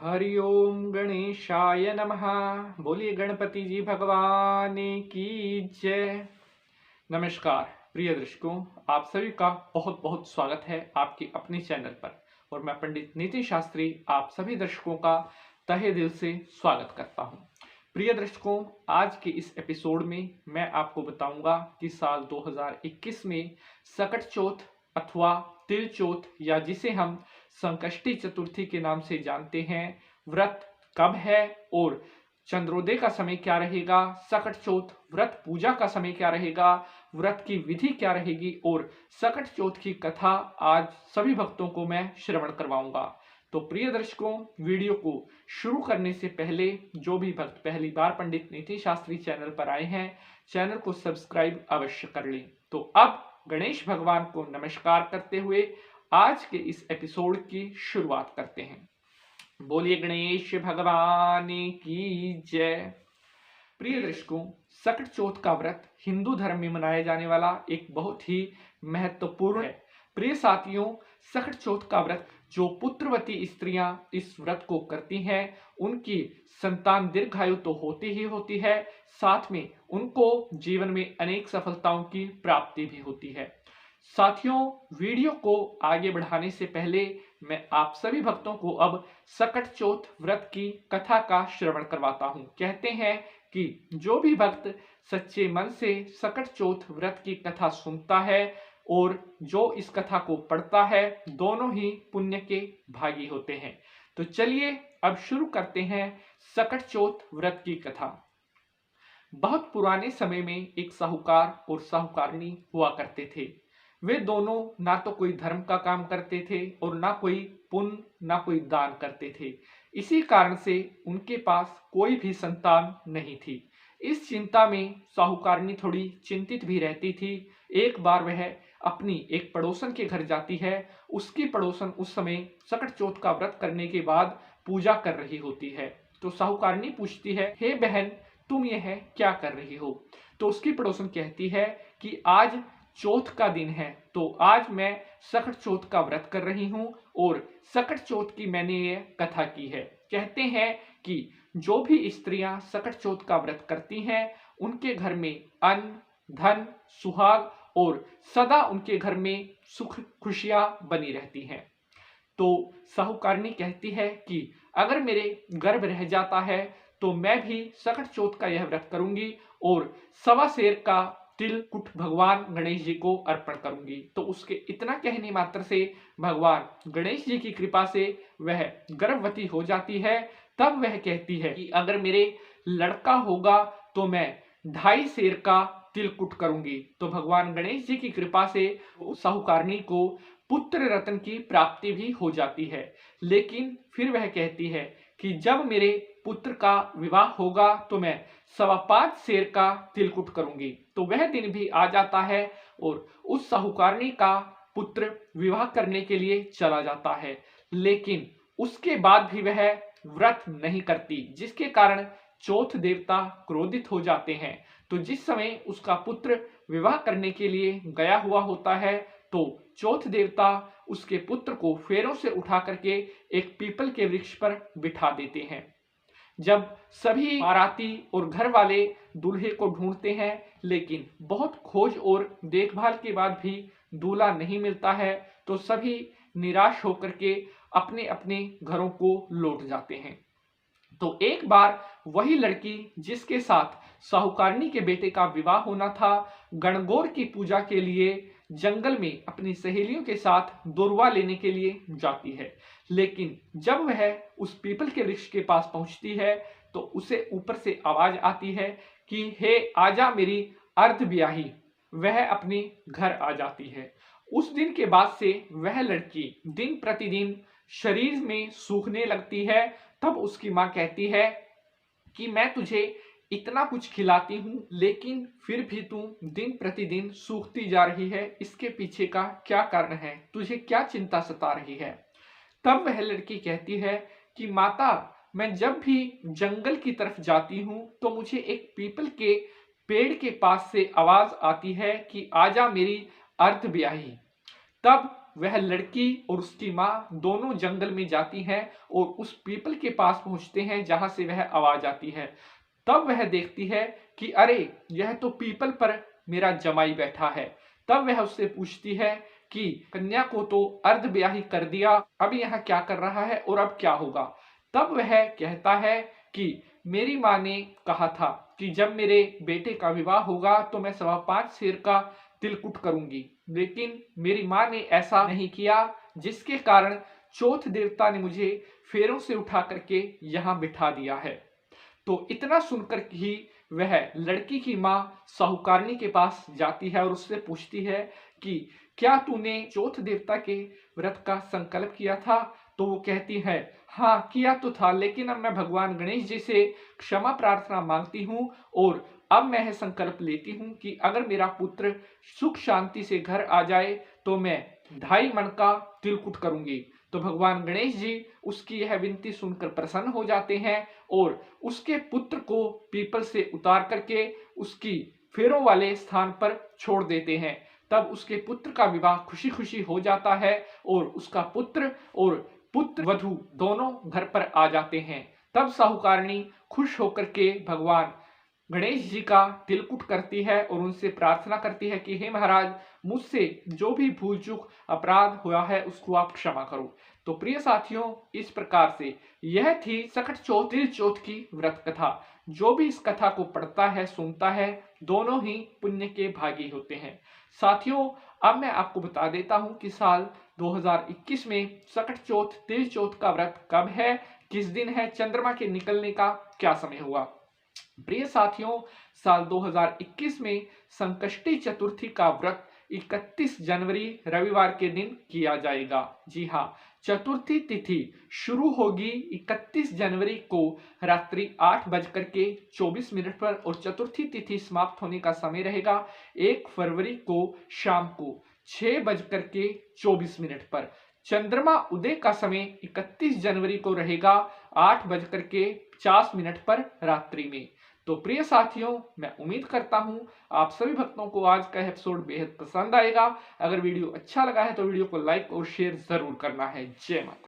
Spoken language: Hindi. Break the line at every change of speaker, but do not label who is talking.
हरि ओम गणेशाय नमः। बोलिए गणपति जी भगवान की जय। नमस्कार प्रिय दर्शकों, आप सभी का बहुत बहुत स्वागत है आपके अपने चैनल पर। और मैं पंडित नितिन शास्त्री आप सभी दर्शकों का तहे दिल से स्वागत करता हूं। प्रिय दर्शकों, आज के इस एपिसोड में मैं आपको बताऊंगा कि साल 2021 में सकट चौथ अथवा तिल चौथ या जिसे हम संकष्टी चतुर्थी के नाम से जानते हैं, व्रत कब है और चंद्रोदय का समय क्या रहेगा, सकट चौथ व्रत पूजा का समय क्या रहेगा, व्रत की विधि क्या रहेगी और सकट चौथ की कथा आज सभी भक्तों को मैं श्रवण करवाऊंगा। तो प्रिय दर्शकों, वीडियो को शुरू करने से पहले जो भी भक्त पहली बार पंडित नितिन शास्त्री चैनल पर आए हैं, चैनल को सब्सक्राइब अवश्य कर लें। तो अब गणेश भगवान को नमस्कार करते हुए आज के इस एपिसोड की शुरुआत करते हैं। बोलिए गणेश भगवान की जय। प्रिय दर्शकों, सकट चौथ का व्रत हिंदू धर्म में मनाया जाने वाला एक बहुत ही महत्वपूर्ण है। प्रिय साथियों, सकट चौथ का व्रत जो पुत्रवती स्त्रियां इस व्रत को करती हैं, उनकी संतान दीर्घायु तो होती ही होती है, साथ में उनको जीवन में अनेक सफलताओं की प्राप्ति भी होती है। साथियों, वीडियो को आगे बढ़ाने से पहले मैं आप सभी भक्तों को अब सकट चौथ व्रत की कथा का श्रवण करवाता हूं। कहते हैं कि जो भी भक्त सच्चे मन से सकट चौथ व्रत की कथा सुनता है और जो इस कथा को पढ़ता है, दोनों ही पुण्य के भागी होते हैं। तो चलिए अब शुरू करते हैं सकट चौथ व्रत की कथा। बहुत पुराने समय में एक साहूकार और साहूकारनी हुआ करते थे। वे दोनों ना तो कोई धर्म का काम करते थे और ना कोई पुण्य ना कोई दान करते थे। इसी कारण से उनके पास कोई भी संतान नहीं थी। इस चिंता में साहूकारनी थोड़ी चिंतित भी रहती थी। एक बार वह अपनी एक पड़ोसन के घर जाती है। उसकी पड़ोसन उस समय सकट चौथ का व्रत करने के बाद पूजा कर रही होती है। तो साहूकारनी पूछती है, हे बहन, तुम यह क्या कर रही हो? तो उसकी पड़ोसन कहती है कि आज चौथ का दिन है, तो आज मैं सकट चौथ का व्रत कर रही हूं और सकट चौथ की मैंने ये कथा की है। कहते हैं कि जो भी स्त्रियां सकट चौथ का व्रत करती हैं, उनके घर में अन्न, धन, सुहाग और सदा उनके घर में सुख खुशियां बनी रहती हैं। तो साहूकारनी कहती है कि अगर मेरे गर्भ रह जाता है तो मैं भी सकट चौथ का यह व्रत करूंगी और सवा सेर का तिलकुट भगवान गणेश जी को अर्पण करूंगी। तो उसके इतना कहने मात्र से भगवान गणेश जी की कृपा से वह गर्भवती हो जाती है। तब वह कहती है कि अगर मेरे लड़का होगा तो मैं 2.5 सेर का तिलकुट करूंगी। तो भगवान गणेश जी की कृपा से साहूकारनी को पुत्र रत्न की प्राप्ति भी हो जाती है। लेकिन फिर वह कहती है कि जब मेरे पुत्र का विवाह होगा तो मैं 5.25 सेर का तिलकुट करूंगी। तो वह दिन भी आ जाता है और उस साहूकारनी का पुत्र विवाह करने के लिए चला जाता है। लेकिन उसके बाद भी वह व्रत नहीं करती, जिसके कारण चौथ देवता क्रोधित हो जाते हैं। तो जिस समय उसका पुत्र विवाह करने के लिए गया हुआ होता है, तो चौथ देवता उसके पुत्र को फेरों से उठा करके एक पीपल के वृक्ष पर बिठा देते हैं। जब सभी बाराती और घर वाले दूल्हे को ढूंढते हैं, लेकिन बहुत खोज और देखभाल के बाद भी दूल्हा नहीं मिलता है, तो सभी निराश होकर के अपने अपने घरों को लौट जाते हैं। तो एक बार वही लड़की जिसके साथ साहूकारनी के बेटे का विवाह होना था, गणगौर की पूजा के लिए जंगल में अपनी सहेलियों के साथ दुर्वा लेने के लिए जाती है। लेकिन जब वह उस पीपल के वृक्ष के पास पहुंचती है तो उसे ऊपर से आवाज आती है कि हे आजा मेरी अर्ध ब्याही। वह अपने घर आ जाती है। उस दिन के बाद से वह लड़की दिन प्रतिदिन शरीर में सूखने लगती है। तब उसकी माँ कहती है कि मैं तुझे इतना कुछ खिलाती हूं, लेकिन फिर भी तू दिन प्रतिदिन सूखती जा रही है। इसके पीछे का क्या कारण है? तुझे क्या चिंता सता रही है? तब वह लड़की कहती है कि माता, मैं जब भी जंगल की तरफ जाती हूं तो मुझे एक पीपल के पेड़ के पास से आवाज आती है कि आजा मेरी अर्ध ब्याही। तब वह लड़की और उसकी माँ दोनों जंगल में जाती हैं और उस पीपल के पास पहुंचते हैं जहां से वह आवाज आती है। तब वह देखती है कि अरे, यह तो पीपल पर मेरा जमाई बैठा है। तब वह उससे पूछती है कि कन्या को तो अर्ध ब्याही कर दिया, अब यहाँ क्या कर रहा है और अब क्या होगा। तब वह कहता है कि मेरी माँ ने कहा था कि जब मेरे बेटे का विवाह होगा तो मैं 5.25 सेर का तिलकुट करूंगी, लेकिन मेरी माँ ने ऐसा नहीं किया, जिसके कारण चौथ देवता ने मुझे फेरों से उठा करके यहाँ बिठा दिया है। तो इतना सुनकर ही वह लड़की की माँ साहूकारनी के पास जाती है और उससे पूछती है कि क्या तूने चौथ देवता के व्रत का संकल्प किया था। तो वो कहती है हाँ किया तो था, लेकिन अब मैं भगवान गणेश जी से क्षमा प्रार्थना मांगती हूँ और अब मैं यह संकल्प लेती हूँ कि अगर मेरा पुत्र सुख शांति से घर आ जाए तो मैं 2.5 मन का तिलकुट करूंगी। तो भगवान गणेश जी उसकी यह विनती सुनकर प्रसन्न हो जाते हैं और उसके पुत्र को पीपल से उतार करके उसकी फेरों वाले स्थान पर छोड़ देते हैं। तब उसके पुत्र का विवाह खुशी खुशी हो जाता है और उसका पुत्र और पुत्र वधू दोनों घर पर आ जाते हैं। तब साहूकारनी खुश होकर के भगवान गणेश जी का तिलकुट करती है और उनसे प्रार्थना करती है कि हे महाराज, मुझसे जो भी भूल चूक अपराध हुआ है उसको आप क्षमा करो। तो प्रिय साथियों, इस प्रकार से यह थी सकट चौथ तिल चौथ की व्रत कथा। जो भी इस कथा को पढ़ता है सुनता है दोनों ही पुण्य के भागी होते हैं। साथियों, अब मैं आपको बता देता हूं कि साल 2021 में सकट चौथ तिल चौथ का व्रत कब है, किस दिन है, चंद्रमा के निकलने का क्या समय हुआ। प्रिय साथियों, साल 2021 में संकष्टी चतुर्थी का व्रत 31 जनवरी रविवार के दिन किया जाएगा। जी हाँ, चतुर्थी तिथि शुरू होगी 31 जनवरी को रात्रि 8:24 पर और चतुर्थी तिथि समाप्त होने का समय रहेगा 1 फरवरी को शाम को 6:24 पर। चंद्रमा उदय का समय 31 जनवरी को रहेगा 8:50 पर रात्रि में। तो प्रिय साथियों, मैं उम्मीद करता हूं आप सभी भक्तों को आज का एपिसोड बेहद पसंद आएगा। अगर वीडियो अच्छा लगा है तो वीडियो को लाइक और शेयर जरूर करना है। जय माता।